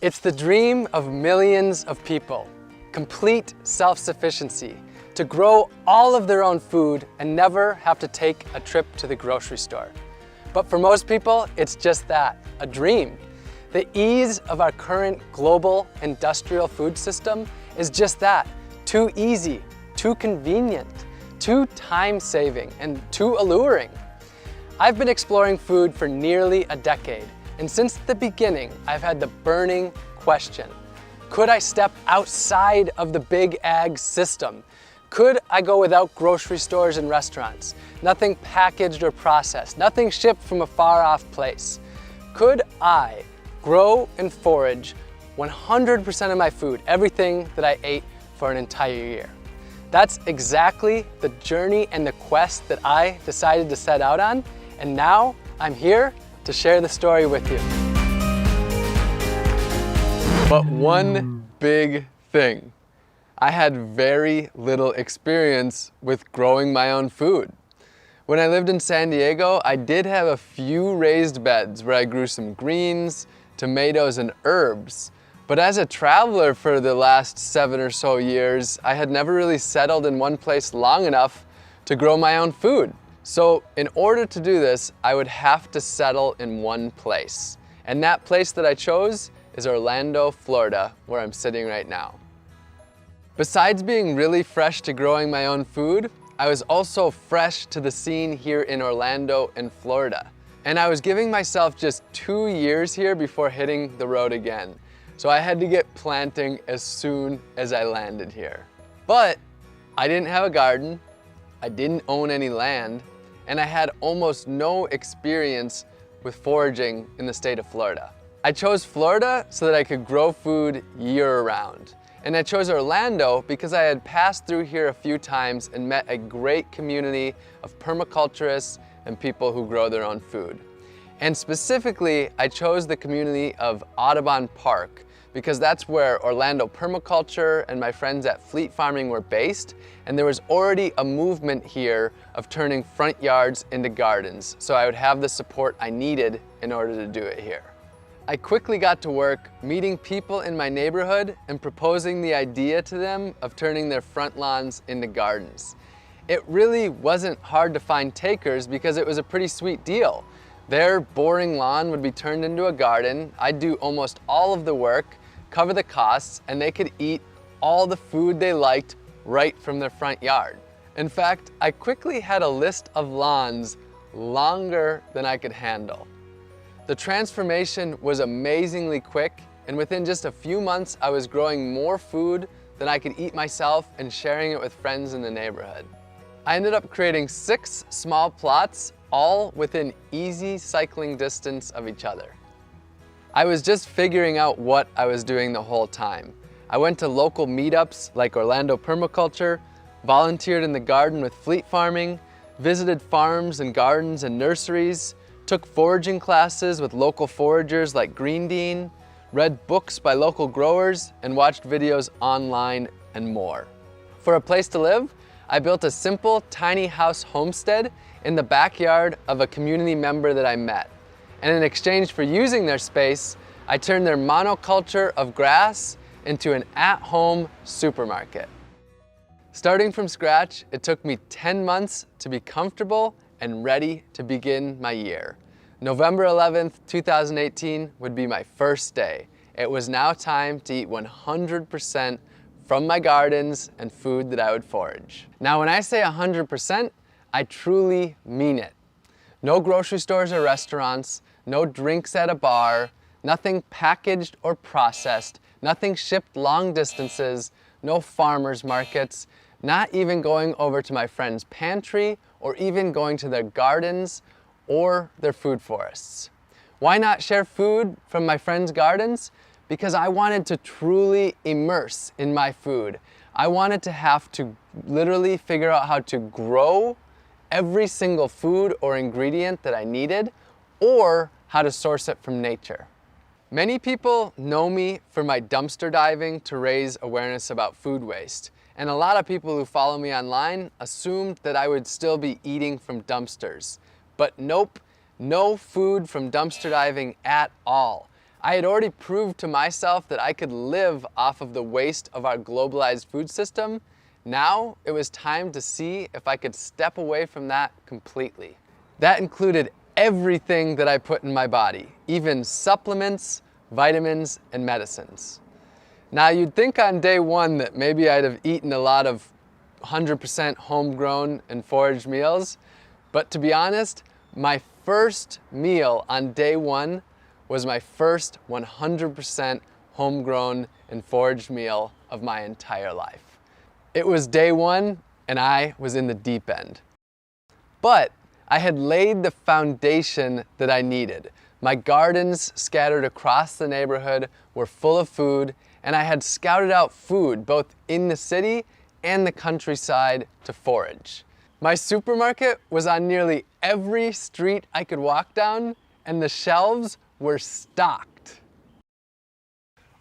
It's the dream of millions of people, complete self-sufficiency, to grow all of their own food and never have to take a trip to the grocery store. But for most people, it's just that, a dream. The ease of our current global industrial food system is just that, too easy, too convenient, too time-saving, and too alluring. I've been exploring food for nearly a decade, and since the beginning, I've had the burning question: could I step outside of the big ag system? Could I go without grocery stores and restaurants? Nothing packaged or processed, nothing shipped from a far-off place. Could I grow and forage 100% of my food, everything that I ate for an entire year? That's exactly the journey and the quest that I decided to set out on, and now I'm here to share the story with you. But one big thing. I had very little experience with growing my own food. When I lived in San Diego, I did have a few raised beds where I grew some greens, tomatoes, and herbs. But as a traveler for the last 7 or so years, I had never really settled in one place long enough to grow my own food. So in order to do this, I would have to settle in one place. And that place that I chose is Orlando, Florida, where I'm sitting right now. Besides being really fresh to growing my own food, I was also fresh to the scene here in Orlando and Florida. And I was giving myself just 2 years here before hitting the road again. So I had to get planting as soon as I landed here. But I didn't have a garden, I didn't own any land, and I had almost no experience with foraging in the state of Florida. I chose Florida so that I could grow food year-round. And I chose Orlando because I had passed through here a few times and met a great community of permaculturists and people who grow their own food. And specifically, I chose the community of Audubon Park because that's where Orlando Permaculture and my friends at Fleet Farming were based, and there was already a movement here of turning front yards into gardens, so I would have the support I needed in order to do it here. I quickly got to work meeting people in my neighborhood and proposing the idea to them of turning their front lawns into gardens. It really wasn't hard to find takers because it was a pretty sweet deal. Their boring lawn would be turned into a garden, I'd do almost all of the work, cover the costs, and they could eat all the food they liked right from their front yard. In fact, I quickly had a list of lawns longer than I could handle. The transformation was amazingly quick, and within just a few months, I was growing more food than I could eat myself and sharing it with friends in the neighborhood. I ended up creating 6 small plots, all within easy cycling distance of each other. I was just figuring out what I was doing the whole time. I went to local meetups like Orlando Permaculture, volunteered in the garden with Fleet Farming, visited farms and gardens and nurseries, took foraging classes with local foragers like Green Dean, read books by local growers, and watched videos online and more. For a place to live, I built a simple tiny house homestead in the backyard of a community member that I met. And in exchange for using their space, I turned their monoculture of grass into an at-home supermarket. Starting from scratch, it took me 10 months to be comfortable and ready to begin my year. November 11th, 2018 would be my first day. It was now time to eat 100% from my gardens and food that I would forage. Now, when I say 100%, I truly mean it. No grocery stores or restaurants, no drinks at a bar, nothing packaged or processed, nothing shipped long distances, no farmers markets, not even going over to my friend's pantry or even going to their gardens or their food forests. Why not share food from my friends' gardens? Because I wanted to truly immerse in my food. I wanted to have to literally figure out how to grow every single food or ingredient that I needed, or how to source it from nature. Many people know me for my dumpster diving to raise awareness about food waste. And a lot of people who follow me online assumed that I would still be eating from dumpsters. But nope, no food from dumpster diving at all. I had already proved to myself that I could live off of the waste of our globalized food system. Now it was time to see if I could step away from that completely. That included everything that I put in my body, even supplements, vitamins, and medicines. Now you'd think on day one that maybe I'd have eaten a lot of 100% homegrown and foraged meals, but to be honest, my first meal on day one was my first 100% homegrown and foraged meal of my entire life. It was day one and I was in the deep end. But I had laid the foundation that I needed. My gardens scattered across the neighborhood were full of food, and I had scouted out food both in the city and the countryside to forage. My supermarket was on nearly every street I could walk down, and the shelves were stocked.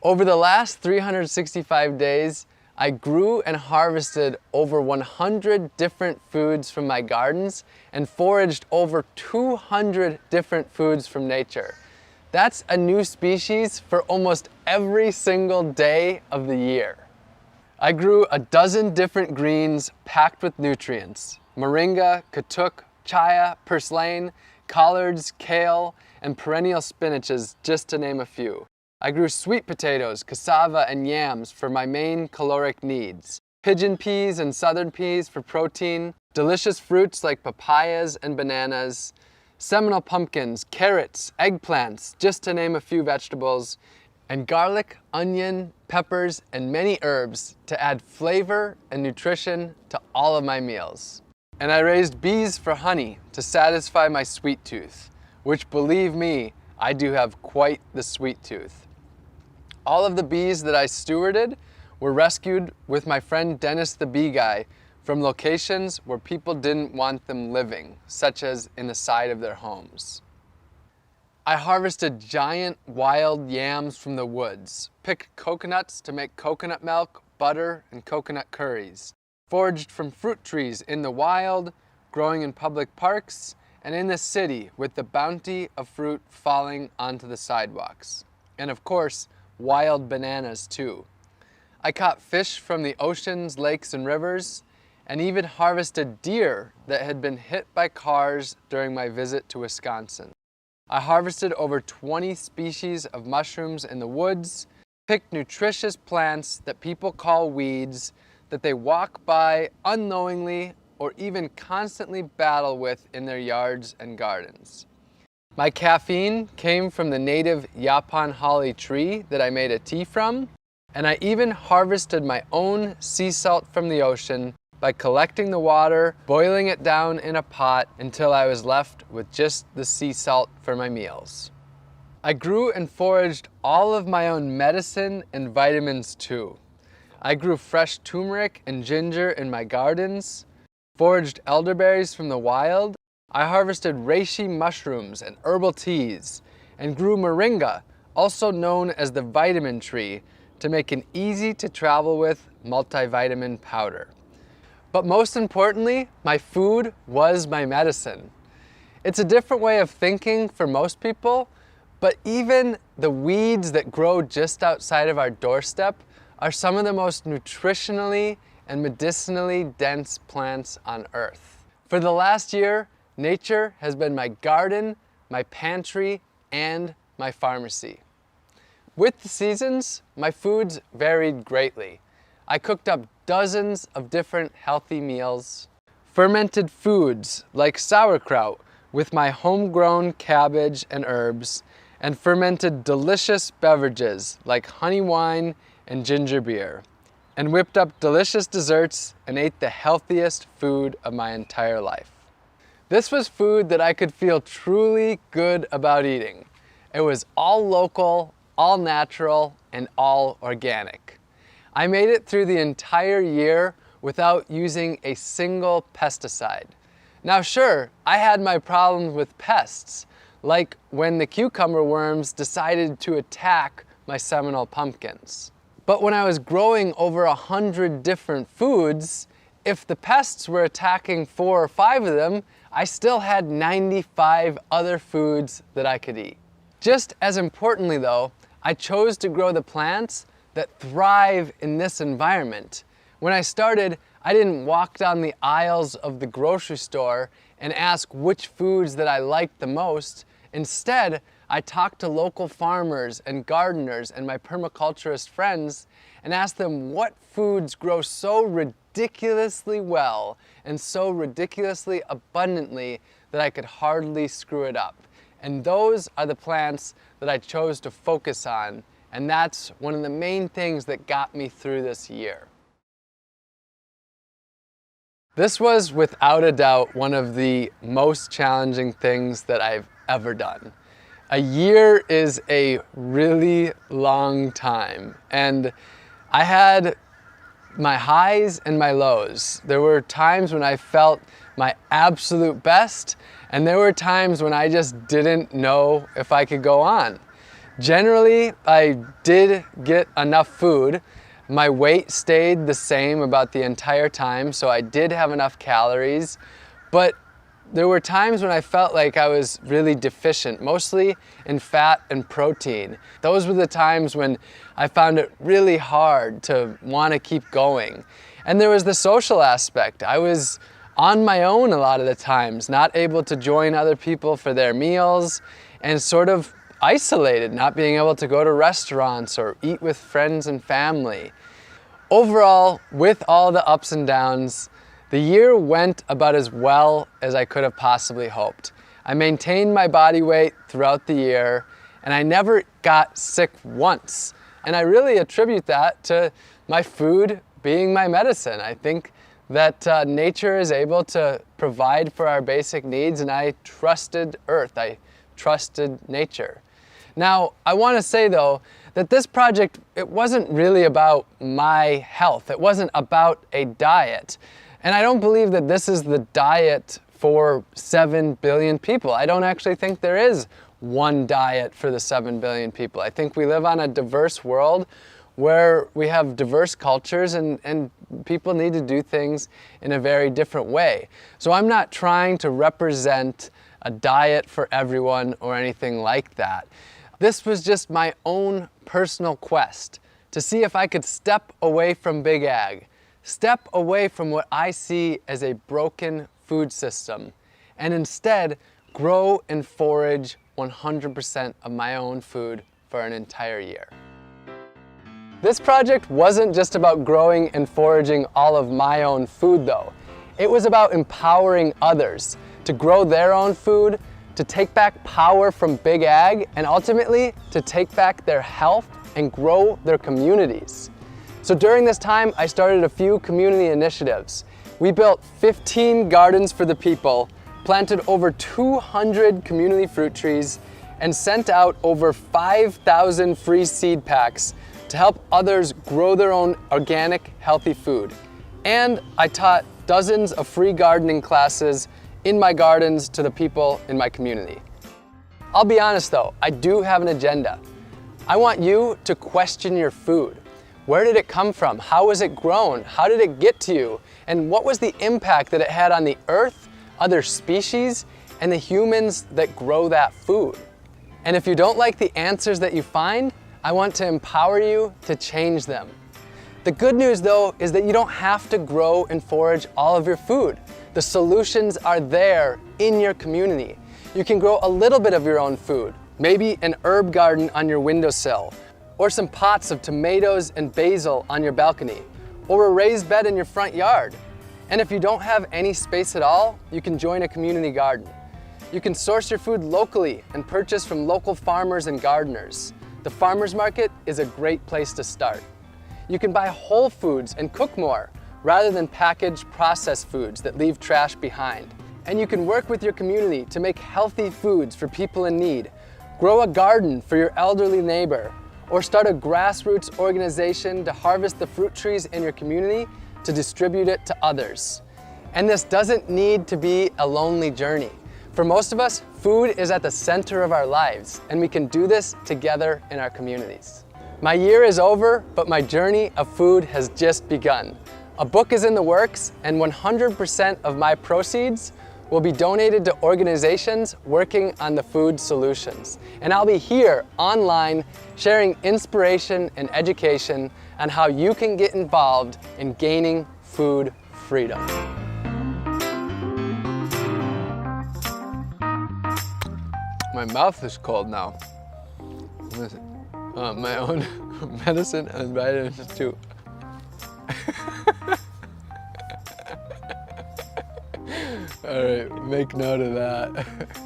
Over the last 365 days, I grew and harvested over 100 different foods from my gardens and foraged over 200 different foods from nature. That's a new species for almost every single day of the year. I grew a dozen different greens packed with nutrients: moringa, katuk, chaya, purslane, collards, kale, and perennial spinaches, just to name a few. I grew sweet potatoes, cassava, and yams for my main caloric needs, pigeon peas and southern peas for protein, delicious fruits like papayas and bananas, Seminole pumpkins, carrots, eggplants, just to name a few vegetables, and garlic, onion, peppers, and many herbs to add flavor and nutrition to all of my meals. And I raised bees for honey to satisfy my sweet tooth, which, believe me, I do have quite the sweet tooth. All of the bees that I stewarded were rescued with my friend Dennis the Bee Guy from locations where people didn't want them living, such as in the side of their homes. I harvested giant wild yams from the woods, picked coconuts to make coconut milk, butter, and coconut curries, foraged from fruit trees in the wild, growing in public parks, and in the city with the bounty of fruit falling onto the sidewalks. And of course, wild bananas too. I caught fish from the oceans, lakes, and rivers, and even harvested deer that had been hit by cars during my visit to Wisconsin. I harvested over 20 species of mushrooms in the woods, picked nutritious plants that people call weeds that they walk by unknowingly or even constantly battle with in their yards and gardens. My caffeine came from the native Yaupon holly tree that I made a tea from, and I even harvested my own sea salt from the ocean by collecting the water, boiling it down in a pot until I was left with just the sea salt for my meals. I grew and foraged all of my own medicine and vitamins too. I grew fresh turmeric and ginger in my gardens, foraged elderberries from the wild. I harvested reishi mushrooms and herbal teas, and grew moringa, also known as the vitamin tree, to make an easy to travel with multivitamin powder. But most importantly, my food was my medicine. It's a different way of thinking for most people, but even the weeds that grow just outside of our doorstep are some of the most nutritionally and medicinally dense plants on Earth. For the last year, nature has been my garden, my pantry, and my pharmacy. With the seasons, my foods varied greatly. I cooked up dozens of different healthy meals, fermented foods like sauerkraut with my homegrown cabbage and herbs, and fermented delicious beverages like honey wine and ginger beer, and whipped up delicious desserts and ate the healthiest food of my entire life. This was food that I could feel truly good about eating. It was all local, all natural, and all organic. I made it through the entire year without using a single pesticide. Now sure, I had my problems with pests, like when the cucumber worms decided to attack my Seminole pumpkins. But when I was growing over 100 different foods, if the pests were attacking 4 or 5 of them, I still had 95 other foods that I could eat. Just as importantly though, I chose to grow the plants that thrive in this environment. When I started, I didn't walk down the aisles of the grocery store and ask which foods that I liked the most. Instead, I talked to local farmers and gardeners and my permaculturist friends and asked them what foods grow so ridiculously well and so ridiculously abundantly that I could hardly screw it up. And those are the plants that I chose to focus on, and that's one of the main things that got me through this year. This was without a doubt one of the most challenging things that I've ever done. A year is a really long time, and I had my highs and my lows. There were times when I felt my absolute best, and there were times when I just didn't know if I could go on. Generally, I did get enough food. My weight stayed the same about the entire time, so I did have enough calories, but there were times when I felt like I was really deficient, mostly in fat and protein. Those were the times when I found it really hard to want to keep going. And there was the social aspect. I was on my own a lot of the times, not able to join other people for their meals, and sort of isolated, not being able to go to restaurants or eat with friends and family. Overall, with all the ups and downs, the year went about as well as I could have possibly hoped. I maintained my body weight throughout the year, and I never got sick once. And I really attribute that to my food being my medicine. I think that nature is able to provide for our basic needs, and I trusted Earth. I trusted nature. Now, I want to say though, that this project, it wasn't really about my health. It wasn't about a diet. And I don't believe that this is the diet for 7 billion people. I don't actually think there is one diet for the 7 billion people. I think we live on a diverse world where we have diverse cultures and people need to do things in a very different way. So I'm not trying to represent a diet for everyone or anything like that. This was just my own personal quest to see if I could step away from Big Ag, step away from what I see as a broken food system, and instead grow and forage 100% of my own food for an entire year. This project wasn't just about growing and foraging all of my own food though. It was about empowering others to grow their own food, to take back power from Big Ag, and ultimately to take back their health and grow their communities. So during this time, I started a few community initiatives. We built 15 gardens for the people, planted over 200 community fruit trees, and sent out over 5,000 free seed packs to help others grow their own organic, healthy food. And I taught dozens of free gardening classes in my gardens to the people in my community. I'll be honest though, I do have an agenda. I want you to question your food. Where did it come from? How was it grown? How did it get to you? And what was the impact that it had on the earth, other species, and the humans that grow that food? And if you don't like the answers that you find, I want to empower you to change them. The good news though is that you don't have to grow and forage all of your food. The solutions are there in your community. You can grow a little bit of your own food, maybe an herb garden on your windowsill, or some pots of tomatoes and basil on your balcony, or a raised bed in your front yard. And if you don't have any space at all, you can join a community garden. You can source your food locally and purchase from local farmers and gardeners. The farmers market is a great place to start. You can buy whole foods and cook more, rather than packaged processed foods that leave trash behind. And you can work with your community to make healthy foods for people in need, grow a garden for your elderly neighbor, or start a grassroots organization to harvest the fruit trees in your community to distribute it to others. And this doesn't need to be a lonely journey. For most of us, food is at the center of our lives, and we can do this together in our communities. My year is over, but my journey of food has just begun. A book is in the works, and 100% of my proceeds will be donated to organizations working on the food solutions. And I'll be here online sharing inspiration and education on how you can get involved in gaining food freedom. My mouth is cold now. Listen, my own medicine and vitamins too. All right, make note of that.